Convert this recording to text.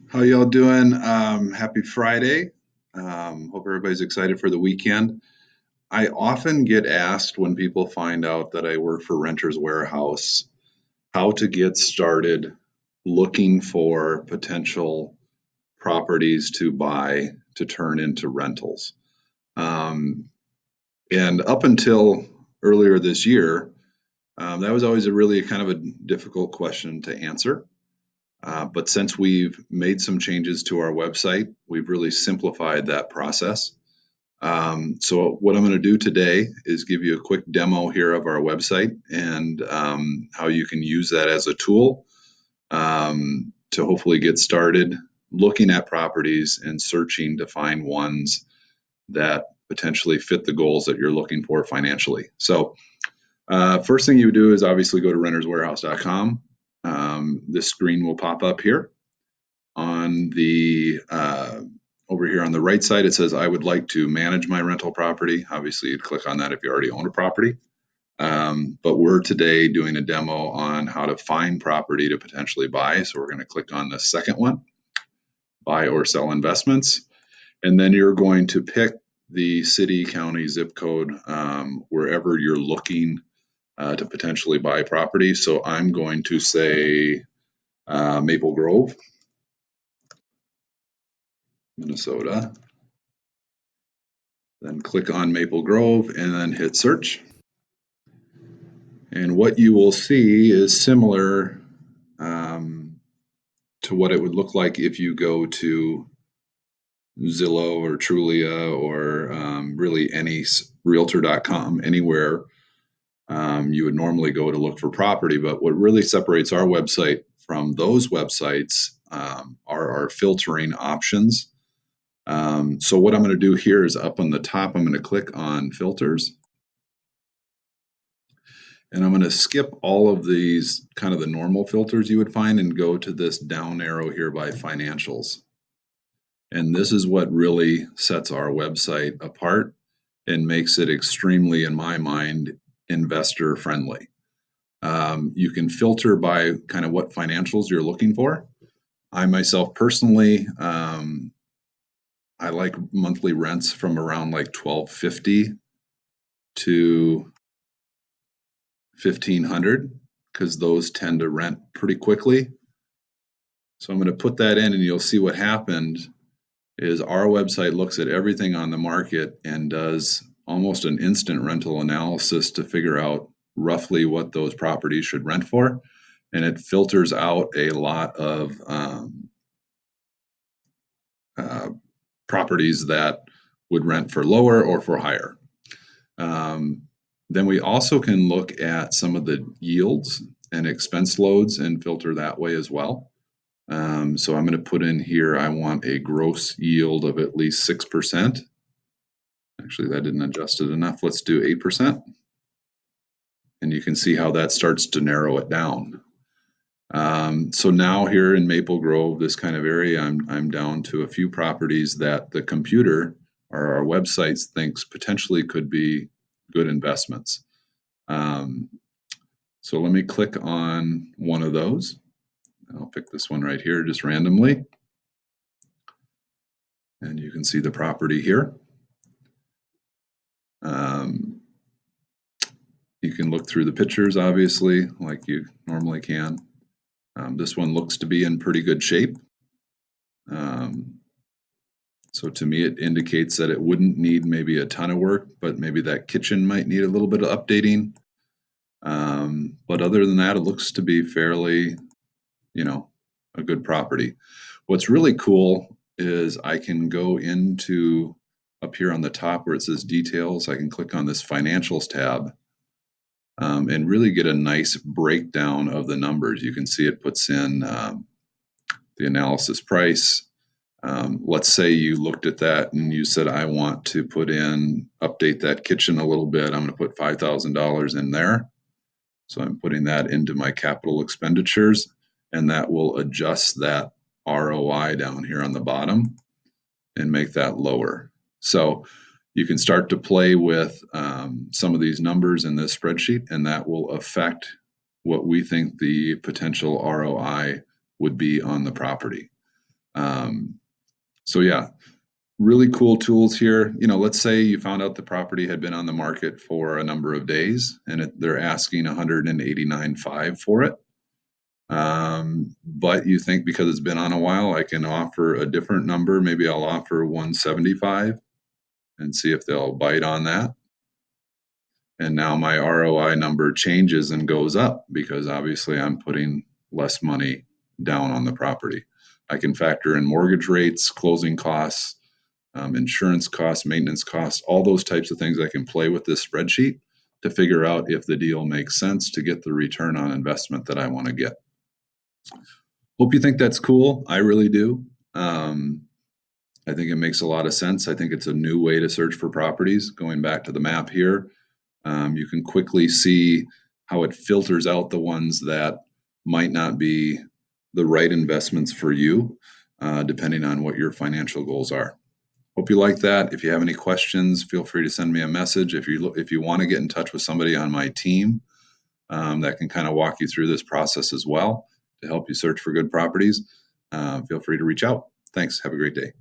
How y'all doing? Happy Friday. Hope everybody's excited for the weekend. I often get asked when people find out that I work for Renters Warehouse how to get started looking for potential properties to buy to turn into rentals. Um, and up until earlier this year, that was always a really kind of a difficult question to answer. But since we've made some changes to our website, we've really simplified that process. So what I'm going to do today is give you a quick demo here of our website and how you can use that as a tool to hopefully get started looking at properties and searching to find ones that potentially fit the goals that you're looking for financially. So first thing you would do is obviously go to renterswarehouse.com. This screen will pop up here on the over here on the right side. It says I would like to manage my rental property. Obviously you'd click on that if you already own a property, but we're today doing a demo on how to find property to potentially buy. So we're going to click on the second one, buy or sell investments, and then you're going to pick the city, county, zip code, wherever you're looking to potentially buy property. So I'm going to say Maple Grove, Minnesota. Then click on Maple Grove and then hit search. And what you will see is similar to what it would look like if you go to Zillow or Trulia or really any realtor.com, anywhere you would normally go to look for property. But what really separates our website from those websites are our filtering options. So what I'm going to do here is up on the top, I'm going to click on filters. And I'm going to skip all of these kind of the normal filters you would find and go to this down arrow here by financials. And this is what really sets our website apart and makes it extremely, in my mind, investor friendly. You can filter by kind of what financials you're looking for. I myself personally, I like monthly rents from around like 1250 to 1500 because those tend to rent pretty quickly. So I'm going to put that in and you'll see what happened is our website looks at everything on the market and does almost an instant rental analysis to figure out roughly what those properties should rent for. And it filters out a lot of uh, properties that would rent for lower or for higher. Then we also can look at some of the yields and expense loads and filter that way as well. So I'm going to put in here, I want a gross yield of at least 6%. Actually, that didn't adjust it enough. Let's do 8%. And you can see how that starts to narrow it down. So now here in Maple Grove, this kind of area, I'm down to a few properties that the computer or our websites thinks potentially could be good investments. So let me click on one of those. I'll pick this one right here just randomly. And you can see the property here. You can look through the pictures, obviously, like you normally can. This one looks to be in pretty good shape. So to me, it indicates that it wouldn't need maybe a ton of work, but maybe that kitchen might need a little bit of updating. But other than that, it looks to be fairly, a good property. What's really cool is I can go into up here on the top where it says details. I can click on this financials tab and really get a nice breakdown of the numbers. You can see it puts in the analysis price. Let's say you looked at that and you said, I want to update that kitchen a little bit. I'm going to put $5,000 in there. So I'm putting that into my capital expenditures, and that will adjust that ROI down here on the bottom and make that lower. So you can start to play with some of these numbers in this spreadsheet, and that will affect what we think the potential ROI would be on the property. Um, so yeah, really cool tools here. Let's say you found out the property had been on the market for a number of days and they're asking 189.5 for it. But you think because it's been on a while, I can offer a different number. Maybe I'll offer 175 and see if they'll bite on that. And now my ROI number changes and goes up because obviously I'm putting less money down on the property. I can factor in mortgage rates, closing costs, insurance costs, maintenance costs, all those types of things. I can play with this spreadsheet to figure out if the deal makes sense to get the return on investment that I want to get. Hope you think that's cool. I really do. Um, I think it makes a lot of sense. I think it's a new way to search for properties. Going back to the map here, you can quickly see how it filters out the ones that might not be the right investments for you, depending on what your financial goals are. Hope you like that. If you have any questions, feel free to send me a message. If you want to get in touch with somebody on my team that can kind of walk you through this process as well to help you search for good properties, feel free to reach out. Thanks. Have a great day.